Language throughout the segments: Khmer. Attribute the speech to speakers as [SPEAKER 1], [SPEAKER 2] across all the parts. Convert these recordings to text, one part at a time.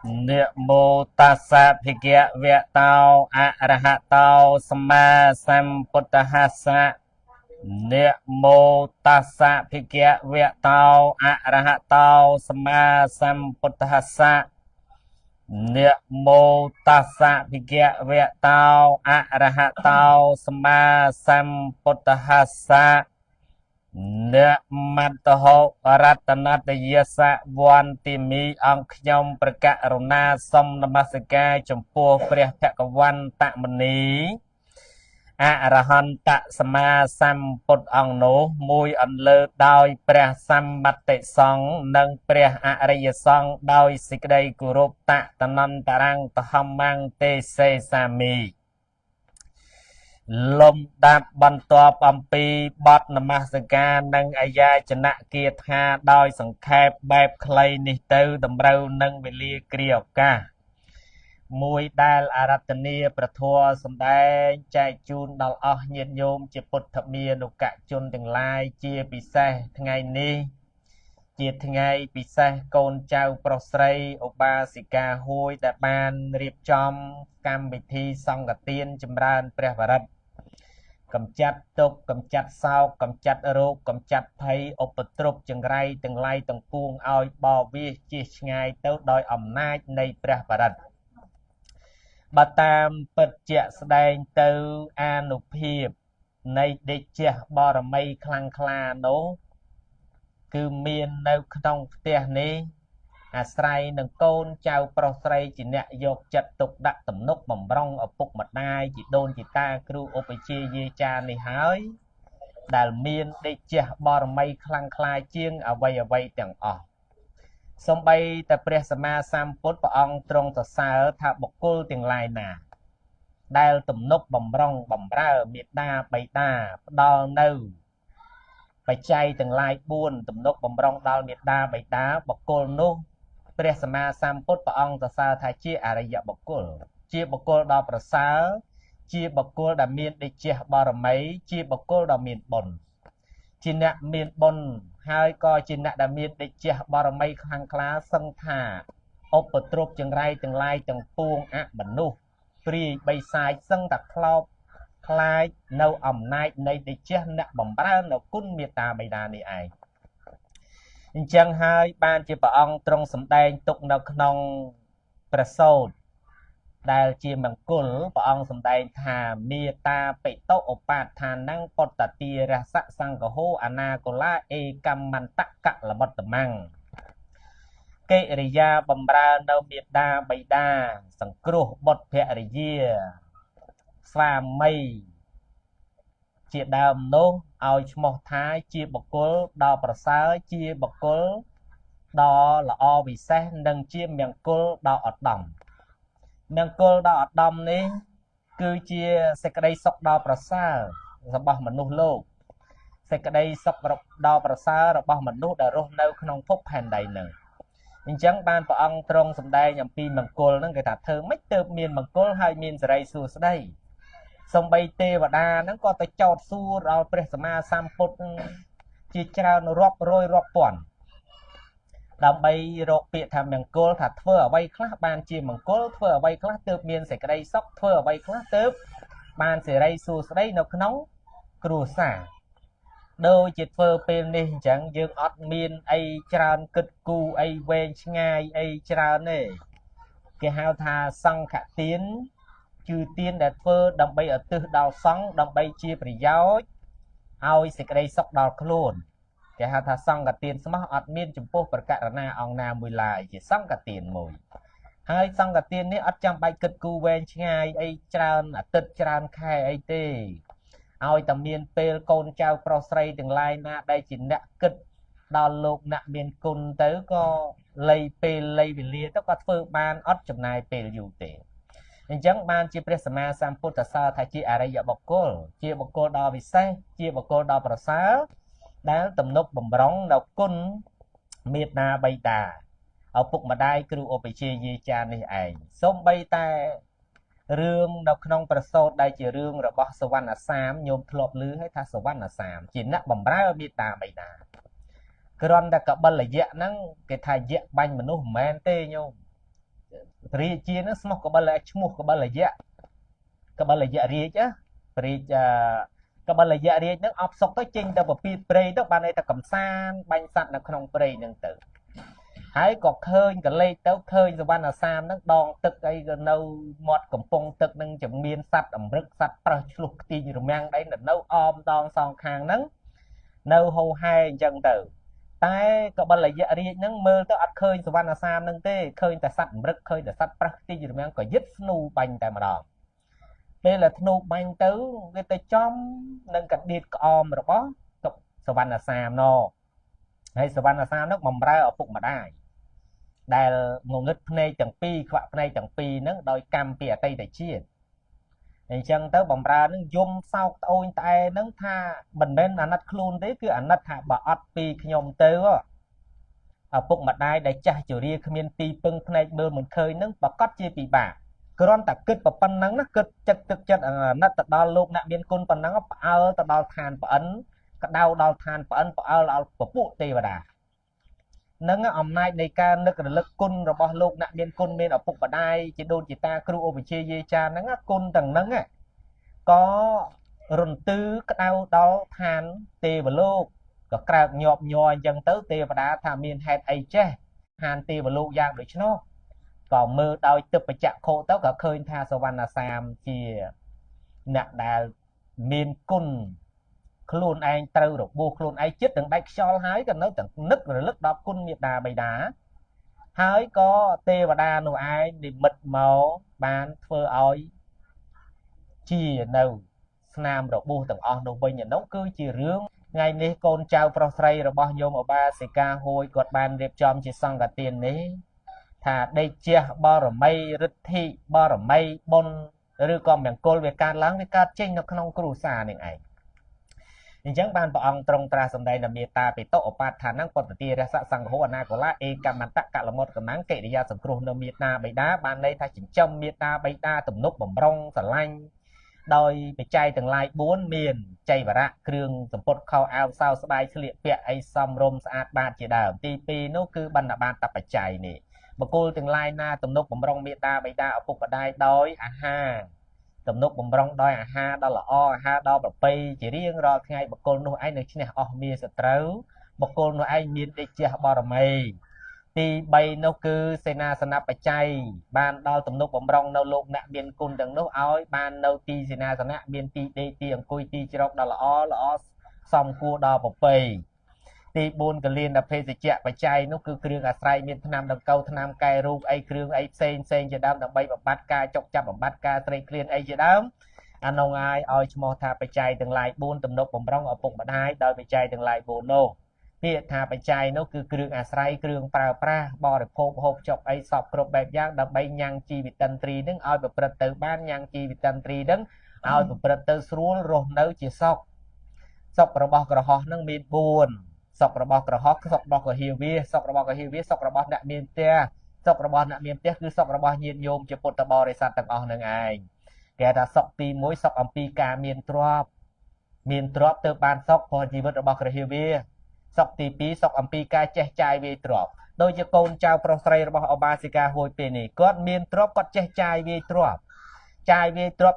[SPEAKER 1] Niệm mô tassa phikya vẹ tao a ra ha tao sama sambuddhassa. Niệm mô tassa phikya vẹ tao a ra ha tao sama sambuddhassa. Niệm mô tassa phikya vẹ tao a ra ha tao sama sambuddhassa. Nè mặt hồ rát nát yết sa quan tìm mi ông nhomประกาศណាសុំនមស្ការចំពោះព្រះភគវន្តមនីអរហន្តសម្មាសម្ពុទ្ធអង្គនោះមួយអន្លើដោយព្រះសម្បត្តិសង្ឃនិងព្រះអរិយសង្ឃដោយសេចក្តីគោរពតនន្តរង្គតហម្មងទេសេសាមីលំដាប់បន្ទាប់អំពីបទនមស្ការនិងអាយាចនគាថាដោយសង្ខេបបែបខ្លីនេះទៅតម្រូវនឹងវេលាគ្រាឱកាសមួយដែលអារតនីប្រធัวសម្ដែងចែកជូនដល់អស់ញាតិញោមជាពុទ្ធមានុកជនទាំងឡាយជាពិសេសថ្ងៃនេះជាថ្ងៃពិសេសកូនចៅប្រុសស្រីឧបាសិកាហួយដែលបានរៀបចំកម្មវិធីសង្ឃទានចម្រើនព្រះបរិត្តកម្ចាត់ទុក្ខកម្ចាត់សោកកម្ចាត់រោគកម្ចាត់ភ័យឧបទ្រពចង្រៃទាំងឡាយទាំងពួងឲ្យបោវាសជៀសឆ្ងាយទៅដោយអំណាចនៃព្រះបរិត្តបើតាមពិតជាក់ស្ដែងទៅអានុភាពនៃដេជះបរមីខ្លាំងក្លានោះគឺមាននៅក្នុងផ្ទះនេះអាស្រ័យនឹងកូនចៅប្រុសស្រីជាអ្នកយកចិត្តទុកដាក់ទំនុកបំរុងឪពុកម្ដាយជីដូនជីតាគ្រូឧបជាយាចានេះហើយដែលមានដេជះបរមីខ្លាំងក្លាជាងអ្វីទាំងអស់សូម្បីតែព្រះសម្មាសម្ពុទ្ធព្រះអង្គទ្រង់សរសើរថាបុគ្គលទាំងឡាយណាដែលទំនុកបំរុងបំរើមេត្តាបិតាផ្ដល់នៅបច្ច័យទាំងឡាយ4ទំនុកបំរុងដល់មេត្តាបិតាបុគ្គលនោះព្រះសម្មាសម្ពុទ្ធព្រះអង្គសរសើរថាជាអរិយបុគ្គលជាបុគ្គលដ៏ប្រសើរជាបុគ្គលដែលមានដេជះបរមីជាបុគ្គលដ៏មានបុណ្យជាអ្នកមានបុណ្យហើយក៏ជាអ្នកដែលមានដេជះបរមីខ្លាំងក្លាសឹងថាឧបទ្រពចង្រៃទាំងឡាយទាំងពួងអមនុស្សព្រាយបីសាយសឹងតែខ្លោបខ្លាចនៅអំណាចនៃដេជះអ្នកបំរើនៅគុណមេត្តាបិតានេះឯងអញ្ចឹងហើយបានជាព្រះអង្គទ្រង់សម្ដែងទុកនៅក្នុងព្រះសូត្រដែលជាមង្គលព្រះអង្គសម្ដែងថាមេតាបិតុឧបាឋានੰពុតតិរសៈសង្ឃហោអនាគលាអេកម្មន្តកលបតមੰកិរិយាបំរើនៅមេត្តាបិតាសង្គ្រោះបុត្រភរិយាស្វាមីជាដើមនោះឲ្យឈ្មោះថាជាបុគ្គលដ៏ប្រសើរជាបុគ្គលដ៏ល្អវិសេសនិងជាមង្គលដ៏ឧត្តមមង្គលដ៏ឧត្តមនេះគឺជាសេចក្តីសុខដ៏ប្រសើររបស់មនុស្សលោកសេចក្តីសុខដ៏ប្រសើររបស់មនុស្សដែលរស់នៅក្នុងភពផែនដីនឹងអញ្ចឹងបានព្រះអង្គទ្រង់សម្ដែងអំពីមង្គលហ្នឹងគេថាធ្វើម៉េចទើបមានមង្គលហើយមានសិរីសួស្តីសំបីទេវតាហ្នឹងក៏ទៅចោទសួរដល់ព្រះសម្មាសម្ពុទ្ធជាច្រើនរាប់រយរាប់ពាន់ដើម្បីរកពាក្យថាមង្គលថាធ្វើអ្វីខ្លះបានជាមង្គលធ្វើអ្វីខ្លះទើបមានសេចក្តីសុខធ្វើអ្វីខ្លះទើបបានសិរីសួស្តីនៅក្នុងគ្រួសារដូចជាធ្វើពេលនេះអញ្ចឹងយើងអត់មានអីច្រើនគិតគូរអីវែងឆ្ងាយអីច្រើនទេគេហៅថាសង្ឃទានគឺទានដែលធ្វើដើម្បីឧទ្ទិសដល់សង្ឃដើម្បីជាប្រយោជន៍ឲ្យសេចក្តីសុខដល់ខ្លួនគេហៅថាសង្ឃទានស្មោះអត់មានចំពោះប្រករណាអង្គណាមួយឡើយជាសង្ឃទានមួយហើយសង្ឃទាននេះអត់ចាំបាច់គិតគូរវែងឆ្ងាយអីច្រើនអាទិត្យច្រើនខែអីទេឲ្យតែមានពេលកូនចៅប្រុសស្រីទាំងឡាយណាដែលជាអ្នកគិតដល់លោកអ្នកមានគុណទៅក៏លៃពេលលៃវេលាទៅក៏ធ្វើបានអត់ចំណាយពេលយូរទេអញ្ចឹងបានជាព្រះសម្មាសម្ពុទ្ធសរថាជាអរិយបុគ្គលជាបុគ្គលដ៏វិសេសជាបុគ្គលដ៏ប្រសើរដែលទំនុកបំរុងនៅគុណមេត្តាបិតាឪពុកម្ដាយគ្រូឧបជាយាចានេះឯងសូម្បីតែរឿងនៅក្នុងប្រសូតដែលជារឿងរបស់សវណ្ណសាមញោមធ្លាប់ឮហើយថាសវណ្ណសាមជាអ្នកបំរើមេត្តាបិតាគ្រាន់តែកបិលយៈហ្នឹងគេថាយៈបាញ់មនុស្សមិនមែនទេញោម រាជានឹងស្មោះកបិលឈ្មោះកបិលយៈរាជរាជកបិលយៈរាជនឹងអបសុកទៅចេញទៅពពាតព្រៃទៅបានន័យថាកំសាន្តបាញ់សัตว์នៅក្នុងព្រៃនឹងទៅហើយក៏ឃើញកលេចទៅឃើញសវណ្ណសាមនឹងដងទឹកអីក៏នៅមាត់កំពង់ទឹកនឹងជំមានសัตว์អម្រឹកសัตว์ប្រោះឆ្លុះខ្ទីងរមាំងដៃនៅអមដងសងខាងហ្នឹងនៅហូហែអញ្ចឹងទៅតែកបិលយៈរាជហ្នឹងមើលទៅអត់ឃើញសវណ្ណសាមហ្នឹងទេឃើញតែសัตว์អម្រឹកឃើញតែសัตว์ប្រោះខ្ទីងរមាំងក៏យឹតស្នូបាញ់តែម្ដងពេលដែលធ្នូបាញ់ទៅវាទៅចំនឹងកដៀតក្អមរបស់សវណ្ណសាមណោហើយសវណ្ណសាមនោះបំរើឪពុកម្ដាយដែលងងឹតភ្នែកទាំងពីរខ្វាក់ភ្នែកទាំងពីរហ្នឹងដោយកម្មពីអតីតជាតិអញ្ចឹងទៅបំរើនឹងយំសោកត្អូញត្អែហ្នឹងថាមិនមែនអាណិតខ្លួនទេគឺអាណិតថាបើអត់ពីខ្ញុំទៅឪពុកម្ដាយដែលចាស់ជរាគ្មានទីពឹងភ្នែកមើលមិនឃើញហ្នឹងប្រកាសជាពិបាកគ្រាន់តែគិតប៉ុណ្ណឹងណាគិតចិត្តទឹកចិត្តអាណិតទៅដល់លោកអ្នកមានគុណប៉ុណ្ណឹងផ្អើលទៅដល់ឋានប្អិនក្តៅដល់ឋានប្អិនផ្អើលដល់ពពួកទេវតានឹងអំណាចនៃការនឹករលឹកគុណរបស់លោកអ្នកមានគុណមានឪពុកម្ដាយជាដូនជាតាគ្រូឧបជាយាចាហ្នឹងគុណទាំងហ្នឹងក៏រន្ទឺក្តៅដល់ឋានទេវលោកក៏ក្រើកញាប់ញ័រអញ្ចឹងទៅទេវតាថាមានហេតុអីចេះឋានទេវលោកយ៉ាងដូច្នោះក៏មើលដោយទឹកបច្ចៈខុទៅក៏ឃើញថាសវណ្ណសាមជាអ្នកដែលមានគុណខ្លួនឯងត្រូវរបួសខ្លួនឯងចិត្តនឹងដាច់ខ្យល់ហើយក៏នៅតែនឹករលឹកដល់គុណមេត្តាបិតាហើយក៏ទេវតានោះឯងនិមិត្តមកបានធ្វើឲ្យជានៅស្នាមរបួសទាំងអស់នោះវិញនោះគឺជារឿងថ្ងៃនេះកូនចៅប្រុសស្រីរបស់ញោមឧបាសិកាហួយគាត់បានរៀបចំជាសង្ឃទាននេះថាដេកជះបរមីរិទ្ធិបរមីបុណ្យឬក៏មង្គលវាកើតឡើងវាកើតចេញនៅក្នុងគ្រួសារនេះឯងអញ្ចឹងបានព្រះអង្គទ្រង់ត្រាស់សម្ដែងដល់មេត្តាបិតុឧបាឋានពុទ្ធទារសសង្ឃោអនាគលាអេកម្មន្តកលមុតកំណាំងកិរិយាសង្គ្រោះនៅមេត្តាបិតាបានន័យថាចិញ្ចឹមមេត្តាបិតាទំនុកបំរុងស្រឡាញ់ដោយបច្ច័យទាំងឡាយ4មានចៃវរៈគ្រឿងសម្ពុតខោអាវសោស្បែកស្លៀកពាក់អីសំរុំស្អាតបាតជាដើមទី2នោះគឺបណ្ឌបាតបច្ច័យនេះបុគ្គលទាំងឡាយណាទំនុកបំរុងមេត្តាបិតាឪពុកម្ដាយដោយអាហារទំនុកបំរុងដោយអាហារដ៏ល្អអាហារដ៏ប្រពៃជារៀងរាល់ថ្ងៃបុគ្គលនោះឯងនឹងឈ្នះអស់មារសត្រូវបុគ្គលនោះឯងមានដេកជះបរមីទី3នោះគឺសេនាសនៈបច្ច័យបានដល់ទំនុកបំរុងនៅលោកអ្នកមានគុណទាំងនោះឲ្យបាននៅទីសេនាសនៈមានទីដេកទីអង្គុយទីជ្រកដ៏ល្អសមគួរដល់ប្រពៃទី4កលៀនភេសជ្ជៈបច្ច័យនោះគឺគ្រឿងអាស្រ័យមានថ្នាំដង្កូវថ្នាំកែរូបអីគ្រឿងអីផ្សេងជាដើមដើម្បីបំបត្តិការចុកចាប់បំបត្តិការត្រេកឃ្លានអីជាដើមអានោះឲ្យឈ្មោះថាបច្ច័យទាំងឡាយ4ទំនុកបំរុងឪពុកម្ដាយដោយបច្ច័យទាំងឡាយ4នោះពាក្យថាបច្ច័យនោះគឺគ្រឿងអាស្រ័យគ្រឿងប្រើប្រាស់បរិភោគហូបចុកអីសពគ្រប់បែបយ៉ាងដើម្បីញ៉ាំងជីវិតិនត្រីនឹងឲ្យប្រព្រឹត្តទៅបានញ៉ាំងជីវិតិនត្រីនឹងឲ្យប្រព្រឹត្តទៅស្រួលរស់នៅជាសុខរបស់ក្រហោះនឹងមាន4សុខរបស់ក្រហោះសុខរបស់កហៀវាសុខរបស់កហៀវាសុខរបស់អ្នកមានផ្ទះសុខរបស់អ្នកមានផ្ទះគឺសុខរបស់ញាតិញោមជាពុទ្ធបរិស័ទទាំងអស់នឹងឯងគេថាសុខទី1សុខអំពីការមានទ្រព្យទៅបានសុខព្រោះជីវិតរបស់កហៀវាសុខទី2សុខអំពីការចេះចាយវាយទ្រព្យដូចជាកូនចៅប្រុសស្រីរបស់ឧបាសិកាហួយពេលនេះគាត់មានទ្រព្យគាត់ចេះចាយវាយទ្រព្យ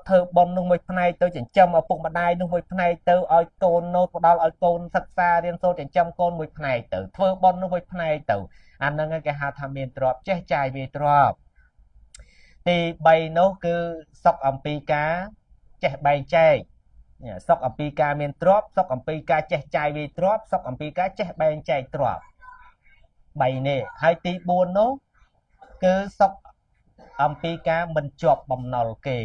[SPEAKER 1] ធ្វើបុណ្យនោះមួយផ្នែកទៅចិញ្ចឹមឪពុកម្ដាយនោះមួយផ្នែកទៅឲ្យកូននោះផ្ដល់ឲ្យកូនសិក្សារៀនសូត្រចិញ្ចឹមកូនមួយផ្នែកទៅធ្វើបុណ្យនោះមួយផ្នែកទៅអាហ្នឹងគេហៅថាមានទ្រព្យចេះចាយវាយទ្រព្យទី3នោះគឺសុខអំពីការចេះបែងចែកសុខអំពីការមានទ្រព្យសុខអំពីការចេះចាយវាយទ្រព្យសុខអំពីការចេះបែងចែកទ្រព្យ3នេះហើយទី4នោះគឺសុខអំពីការមិនជាប់បំណុលគេ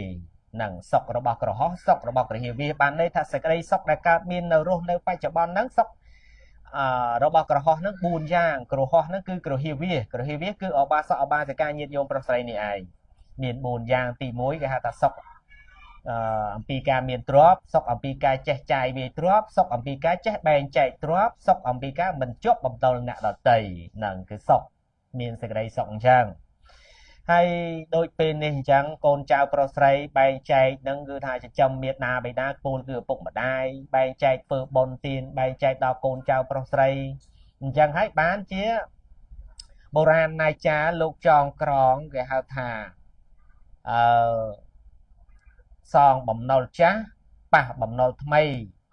[SPEAKER 1] នឹងសុខរបស់ក្រហោះសុខរបស់ក្រហៀវាបានន័យថាសេចក្តីសុខដែលកើតមាននៅរស់នៅបច្ចុប្បន្នហ្នឹងសុខរបស់ក្រហោះហ្នឹង4យ៉ាងក្រហោះហ្នឹងគឺក្រហៀវាគឺឧបាសកឧបាសិកាញាតិញោមប្រុសស្រីនេះឯងមាន4យ៉ាងទី1គេហៅថាសុខអំពីការមានទ្រព្យសុខអំពីការចេះចាយវាយទ្រព្យសុខអំពីការចេះបែងចែកទ្រព្យសុខអំពីការមិនជាប់បំណុលអ្នកដទៃហ្នឹងគឺសុខមានសេចក្តីសុខអញ្ចឹងហើយដូចពេលនេះអញ្ចឹងកូនចៅប្រុសស្រីបែងចែកនឹងគឺថាចិញ្ចឹមមេត្តាបិតាគោលគឺឪពុកម្ដាយបែងចែកធ្វើបុណ្យទានបែងចែកដល់កូនចៅប្រុសស្រីអញ្ចឹងហើយបានជា បុរាណណាយចាលោកចងក្រងគេហៅថាអឺសងបំណុលចាស់ប៉ះបំណុលថ្មី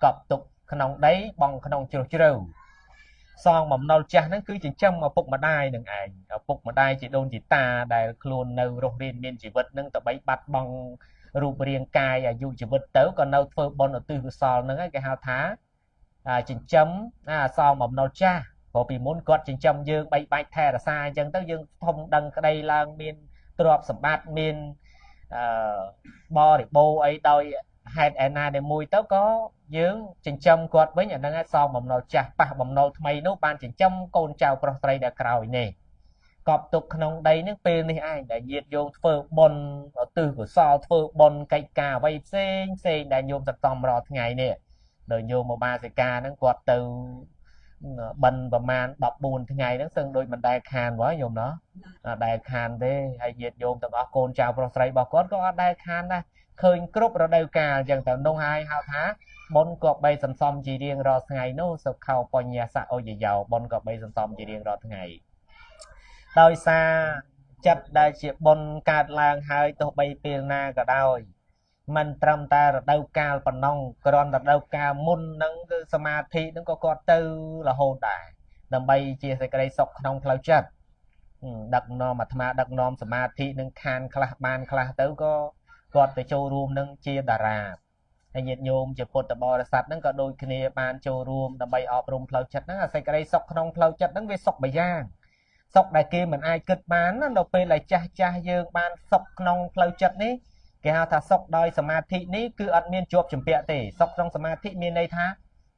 [SPEAKER 1] កប់ទុកក្នុងដីបងក្នុងជ្រោះជ្រៅសងបំណុលចាស់ហ្នឹងគឺចិញ្ចឹមឪពុកម្ដាយនឹងឯងឪពុកម្ដាយជីដូនជីតាដែលខ្លួននៅរស់រានមានជីវិតហ្នឹងទៅបីបាត់បង់រូបរាងកាយអាយុជីវិតទៅក៏នៅធ្វើបុណ្យឧទ្ទិសកុសលហ្នឹងឯងគេហៅថាចិញ្ចឹមសងបំណុលចាស់ព្រោះពីមុនគាត់ចិញ្ចឹមយើងបីបាច់ថែរក្សាអញ្ចឹងទៅយើងធំដឹងក្តីឡើងមានទ្រព្យសម្បត្តិមានបរិបូរអីដោយហេតុឯណាដែលមួយទៅក៏យើងចិញ្ចឹមគាត់វិញអាហ្នឹងឯងសងបំណុលចាស់ប៉ះបំណុលថ្មីនោះបានចិញ្ចឹមកូនចៅប្រុសស្រីដែលក្រោយនេះកប់ទុកក្នុងដីនឹងពេលនេះឯងដែលញាតិយោមធ្វើបុណ្យឧទ្ទិសកុសលធ្វើបុណ្យកិច្ចការអ្វីផ្សេងផ្សេងដែលញោមសន្សំរាល់ថ្ងៃនេះដោយញោមឧបាសិកាហ្នឹងគាត់ទៅបិណ្ឌប្រមាណ14ថ្ងៃហ្នឹងសឹងដូចមិនដែលខានហ្មងញោមណោះអត់ដែលខានទេហើយញាតិញោមទាំងអស់កូនចៅប្រុសស្រីរបស់គាត់ក៏អត់ដែលខានដែរឃើញគ្រប់រដូវកាលអញ្ចឹងទៅនោះហើយហៅថាបុណ្យក៏បីសន្សំជារៀងរាល់ថ្ងៃនោះសុខោបញ្ញសៈអុយយោបុណ្យក៏បីសន្សំជារៀងរាល់ថ្ងៃដោយសារចិត្តដែលជាបុណ្យកើតឡើងហើយទោះបីពេលណាក៏ដោយមិនត្រឹមតែរដូវកាលប៉ុណ្ណឹងគ្រាន់តែរដូវកាលមុនហ្នឹងគឺសមាធិហ្នឹងក៏គាត់ទៅរហូតដែរដើម្បីជាសេចក្តីសុខក្នុងផ្លូវចិត្តដឹកនាំអាត្មាដឹកនាំសមាធិនឹងខានខ្លះបានខ្លះទៅក៏គាត់ទៅចូលរួមនឹងជាតារាហើយញាតិញោមជាពុទ្ធបរិស័ទហ្នឹងក៏ដូចគ្នាបានចូលរួមដើម្បីអប់រំផ្លូវចិត្តហ្នឹងអាសេចក្តីសុខក្នុងផ្លូវចិត្តហ្នឹងវាសុខមួយយ៉ាងសុខដែលគេមិនអាចគិតបានណានៅពេលដែលចាស់ចាស់យើងបានសុខក្នុងផ្លូវចិត្តនេះគេហៅថាសុខដោយសមាធិនេះគឺអត់មានជាប់ជំពាក់ទេសុខក្នុងសមាធិមានន័យថា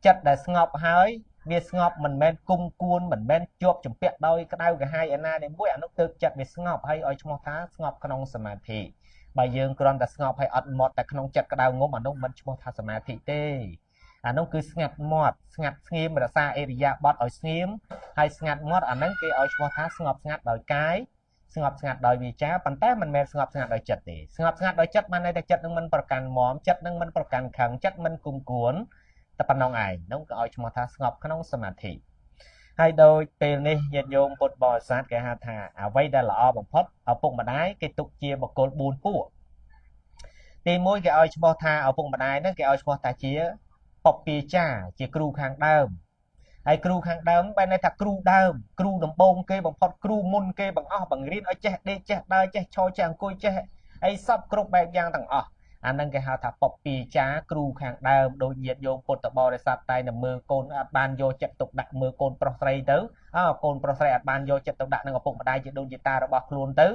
[SPEAKER 1] ចិត្តដែលស្ងប់ហើយវាស្ងប់មិនមែនគុំគួនមិនមែនជាប់ជំពាក់ដោយក្តៅក្រហាយឯណានេះមួយអានោះទើបចិត្តវាស្ងប់ហើយឲ្យឈ្មោះថាស្ងប់ក្នុងសមាធិបើយើងគ្រាន់តែស្ងប់ហើយអត់មាត់តែក្នុងចិត្តក្តៅងំអានោះមិនឈ្មោះថាសមាធិទេអានោះគឺស្ងាត់មាត់ស្ងាត់ស្ងៀមរក្សាអិរិយាបថឲ្យស្ងៀមហើយស្ងាត់មាត់អាហ្នឹងគេឲ្យឈ្មោះថាស្ងប់ស្ងាត់ដោយកាយស្ងប់ស្ងាត់ដោយវាចាប៉ុន្តែមិនមែនស្ងប់ស្ងាត់ដោយចិត្តទេស្ងប់ស្ងាត់ដោយចិត្តបានន័យថាចិត្តនឹងមិនប្រកាន់មមចិត្តនឹងមិនប្រកាន់ខឹងចិត្តមិនគុំគួនតែប៉ុណ្ណឹងឯងនោះក៏ឲ្យឈ្មោះថាស្ងប់ក្នុងសមាធិហើយដោយពេលនេះញាតិញោមពុទ្ធបរិស័ទគេហៅថាអ្វីដែលល្អបំផុតឪពុកម្ដាយគេទុកជាបុគ្គល4ពួកទី1គេឲ្យឈ្មោះថាឪពុកម្ដាយហ្នឹងគេឲ្យឈ្មោះថាជាពពាចាជាគ្រូខាងដើមហើយគ្រូខាងដើមបែរន័យថាគ្រូដើមគ្រូដំបូងគេបំផុតគ្រូមុនគេបង្អស់បង្រៀនឲ្យចេះដេកចេះដើរចេះឈរចេះអង្គុយចេះអីសពគ្រប់បែបយ៉ាងទាំងអស់អាហ្នឹងគេហៅថាពពាចាគ្រូខាងដើមដូចញាតិញោមពុទ្ធបរិស័ទតែនៅមើលកូនអត់បានយកចិត្តទុកដាក់មើលកូនប្រុសស្រីទៅកូនប្រុសស្រីអត់បានយកចិត្តទុកដាក់នឹងឪពុកម្ដាយជាដូនជាតារបស់ខ្លួនទៅ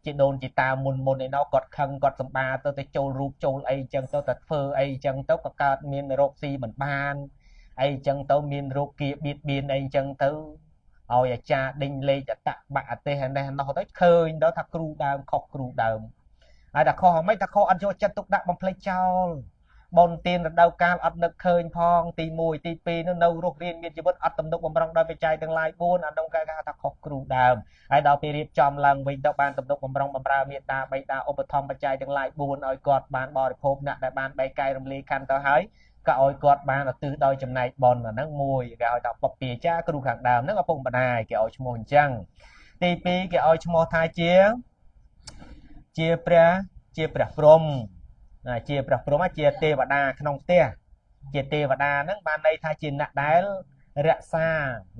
[SPEAKER 1] ជាដូនជាតាមុនឯណោះគាត់ខឹងគាត់សម្បាទៅចូលរូបចូលអីចឹងទៅតែធ្វើអីចឹងទៅក៏កើតមានរោគស៊ីមិនបានអីចឹងទៅមានរោគគាបៀតបៀនអីចឹងទៅឲ្យអាចារ្យដេញលេខអតបៈអទេសឯណោះទៅឃើញដល់ថាគ្រូដើមខុសគ្រូដើមហើយថាខុសហ្មងថាខុសអត់យកចិត្តទុកដាក់បំភ្លេចចោលបនទានរដូវកាលអត់នឹកឃើញផងទី1ទី2នោះនៅរស់រៀនមានជីវិតអត់ទំនុកបំរុងដោយបច្ច័យទាំងឡាយ4អានោះគេថាខុសគ្រូដើមហើយដល់ពេលរៀបចំឡើងវិញទៅបានទំនុកបំរុងបំរើមេត្តាបិតាឧបត្ថម្ភបច្ច័យទាំងឡាយ4ឲ្យគាត់បានបរិភោគអ្នកដែលបានបែកកាយរំលាយខណ្ឌទៅហើយក៏ឲ្យគាត់បានឧទ្ទិសដោយចំណែកបុណ្យអាហ្នឹងមួយគេឲ្យថាពពាចាគ្រូខាងដើមហ្នឹងឪពុកម្ដាយគេឲ្យឈ្មោះអញ្ចឹងទី2គេឲ្យឈ្មោះថាជាព្រះព្រំជាព្រះព្រំជាទេវតាក្នុងផ្ទះជាទេវតាហ្នឹងបានន័យថាជាអ្នកដែលរក្សា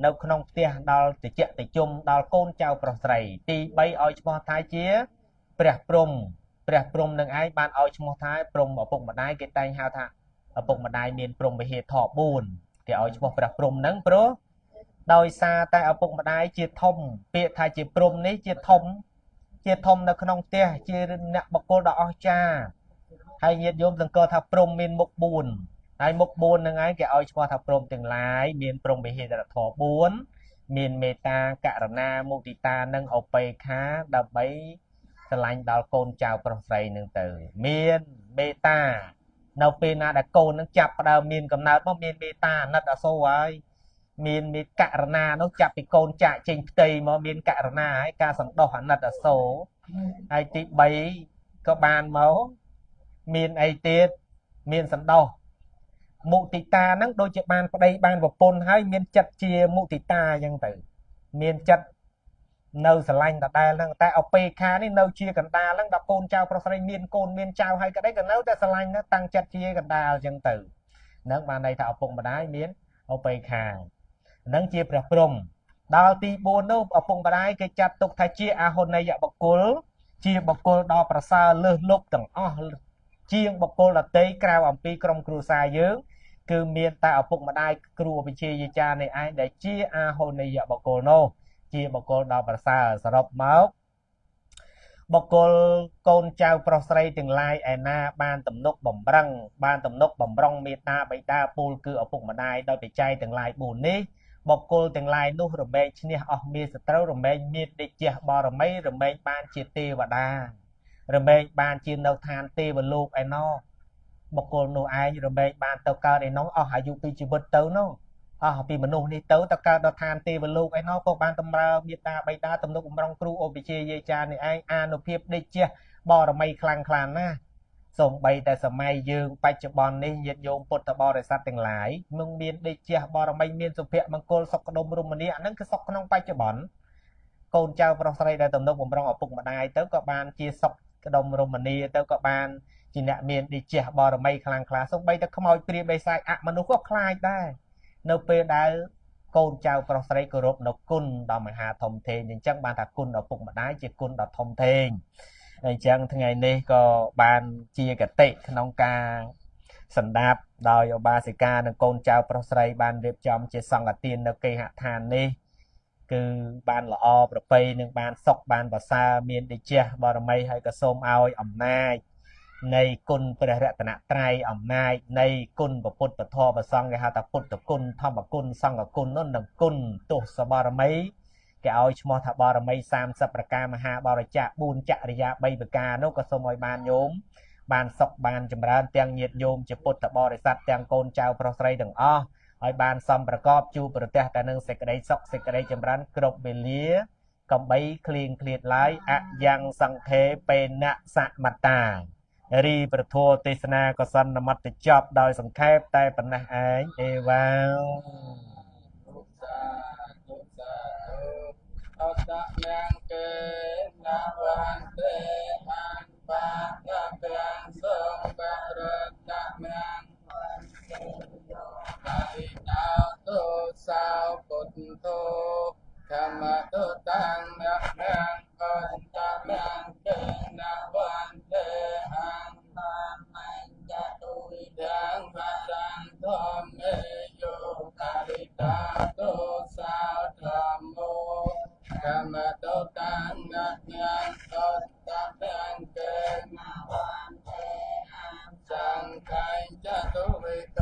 [SPEAKER 1] នៅក្នុងផ្ទះដល់តិចតិជុំដល់កូនចៅប្រុសស្រីទី3ឲ្យឈ្មោះថាជាព្រះព្រំនឹងឯងបានឲ្យឈ្មោះថាព្រំឪពុកម្ដាយគេតែងហៅថាឪពុកម្ដាយមានព្រំវិហារធម៌4គេឲ្យឈ្មោះព្រះព្រំហ្នឹងព្រោះដោយសារតែឪពុកម្ដាយជាធំពាក្យថាជាព្រំនេះជាធំនៅក្នុងផ្ទះជាអ្នកបុគ្គលដ៏អស្ចារ្យហើយញាតិញោមសង្កល់ថាព្រំមានមុខ4ហើយមុខ4ហ្នឹងឯងគេឲ្យឈ្មោះថាព្រំទាំងឡាយមានព្រំវិហារធម៌4មានមេត្តាករុណាមុទិតានិងឧបេក្ខាដើម្បីស្រឡាញ់ដល់កូនចៅប្រុសស្រីនឹងទៅមានមេត្តានៅពេលណាដែលកូននឹងចាប់ផ្ដើមមានកំណើតមកមានមេត្តាអាណិតអាសូរហើយមានករុណានោះចាប់ពីកូនចាក់ចេញផ្ទៃមកមានករុណាហើយការសន្តោសអាណិតអាសូរហើយទី3ក៏បានមកមានអីទៀតមានសន្តោសមុទិតាហ្នឹងដូចជាបានប្តីបានប្រពន្ធហើយមានចិត្តជាមុទិតាអញ្ចឹងទៅមានចិត្ត នៅស្រឡាញ់ដដែលហ្នឹងតែអពេខានេះនៅជាកណ្ដាលហ្នឹងដល់កូនចៅប្រុសស្រីមានកូនមានចៅហើយក្តីក៏នៅតែស្រឡាញ់ហ្នឹងតាំងចិត្តជាកណ្ដាលអញ្ចឹងទៅហ្នឹងបានន័យថាឪពុកម្ដាយមានអពេខាហ្នឹងជាព្រះព្រំដល់ទី4នោះឪពុកម្ដាយគេចាត់ទុកថាជាអហុនយបុគ្គលជាបុគ្គលដ៏ប្រសើរលើសលប់ទាំងអស់ជាងបុគ្គលដទៃក្រៅអំពីក្រុមគ្រួសារយើងគឺមានតែឪពុកម្ដាយគ្រូវិជាយាចារ្យនេះឯងដែលជាអហុនយបុគ្គលនោះជាបុគ្គលដ៏ប្រសើរសរុបមកបុគ្គលកូនចៅប្រុសស្រីទាំងឡាយឯណាបានទំនុកបំរុងបានទំនុកបំរុងមេត្តាបិតាពូលគឺឪពុកម្ដាយដោយបច្ច័យទាំងឡាយ4នេះបុគ្គលទាំងឡាយនោះរមែងឈ្នះអស់មេសត្រូវរមែងមានដេជះបរមីរមែងបានជាទេវតារមែងបានជានៅឋានទេវលោកឯណោះបុគ្គលនោះឯងរមែងបានទៅកើតឯណោះអស់អាយុពីជីវិតទៅនោះអស់ពីមនុស្សនេះទៅកើតដល់ឋានទេវលោកឯណោះក៏បានតម្រើមេត្តាបិតាទំនុកបំរុងគ្រូឧបជាយាចារ្យនេះឯងអានុភាពដេជះបរមីខ្លាំងខ្លាណាស់សូម្បីតែសម័យយើងបច្ចុប្បន្ននេះញាតិញោមពុទ្ធបរិស័ទទាំងឡាយនឹងមានដេជះបរមីមានសុភមង្គលសុខដុមរមនាអានឹងគឺសុខក្នុងបច្ចុប្បន្នកូនចៅប្រុសស្រីដែលទំនុកបំរុងឪពុកម្ដាយទៅក៏បានជាសុខដុមរមនាទៅក៏បានជាអ្នកមានដេជះបរមីខ្លាំងក្លាសូម្បីតែខ្មោចព្រាយបិសាចអមនុស្សក៏ខ្លាចដែរនៅពេលដែលកូនចៅប្រុសស្រីគោរពនៅគុណដ៏មហាធំធេងអញ្ចឹងបានថាគុណឪពុកម្ដាយជាគុណដ៏ធំធេងអញ្ចឹងថ្ងៃនេះក៏បានជាកតិក្នុងការសម្ដាប់ដោយឧបាសិកានិងកូនចៅប្រុសស្រីបានរៀបចំជាសង្ឃទាននៅគេហដ្ឋាននេះគឺបានល្អប្រពៃនឹងបានសុខបានប្រសើរមានដេជះបរមីហើយក៏សូមឲ្យអំណាចនៃគុណព្រះរតនត្រ័យអំណាចនៃគុណពុទ្ធពធប្រសង្ឃគេហៅថាពុទ្ធគុណធម្មគុណសង្ឃគុណនោះនឹងគុណទោសបរមីគេឲ្យឈ្មោះថាបរមី30ប្រការមហាបរិច្ចាគ4ចរិយា3ប្រការនោះក៏សូមឲ្យបានញោមបានសុខបានចម្រើនទាំងញាតិញោមជាពុទ្ធបរិស័ទទាំងកូនចៅប្រុសស្រីទាំងអស់ឲ្យបានសំប្រកបជួបប្រទះតែនឹងសេចក្តីសុខសេចក្តីចម្រើនគ្រប់វេលាកំបីឃ្លៀងឃ្លាតឡើយអយ៉ាងសង្ឃេបេណសមត្តារីប្រធរទេសនាកសន្នមត្តចប់ដោយសង្ខេបតែប៉ុណ្ណេះឯងអេវ៉ាវអតនាងកេណាវន្ទេអនបាតទាំងសង្ឃរតនាងហើយណាទុសោពុទ្ធោធម្មទុតាំងអ្នកនាងកន្តនាងកេណាវន្ទេអនតាមញ្ញទុវិទាំងបរាំធម្មេយោការិតាទុសោធម្មោធម្មទុតាំងអ្នកនាងកន្តនាងកេណាវន្ទេសង្ឃៃចតុវិក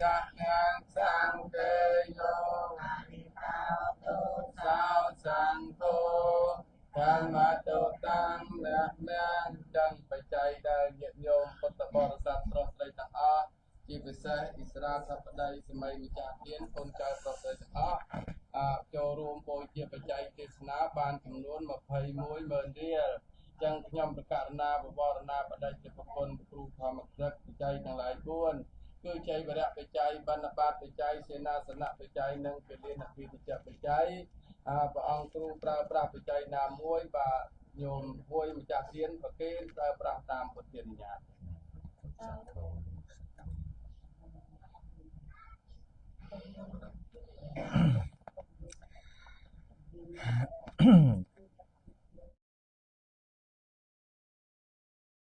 [SPEAKER 1] តនាងសង្ឃេយោទុសោសង្ឃោធម្មតុតាំងអ្នកនាងចឹងបច្ច័យដែលញាតិញោមពុទ្ធបរិស័ទប្រុសស្រីទាំងអស់ជាពិសេសអ៊ីស្រាសប្តីសម័យម្ចាស់ទានកូនចៅប្រុសស្រីទាំងអស់ចូលរួមបូជាបច្ច័យទេសនាបានចំនួន210,000រៀលចឹងខ្ញុំប្រកាសណាបវរណាបដិជាប្រពន្ធគ្រូធម្មក្រឹកបច្ច័យទាំងឡាយ4គឺចៃវរៈបច្ច័យបណ្ឌបាតបច្ច័យសេនាសនៈបច្ច័យនិងពលិនវិទិចបច្ច័យព្រះអង្គគ្រូប្រើប្រាស់បច្ច័យណាមួយបាទញោមមួយម្ចាស់ទានប្រគេនប្រើប្រាស់តាមពុទ្ធិញ្ញាណ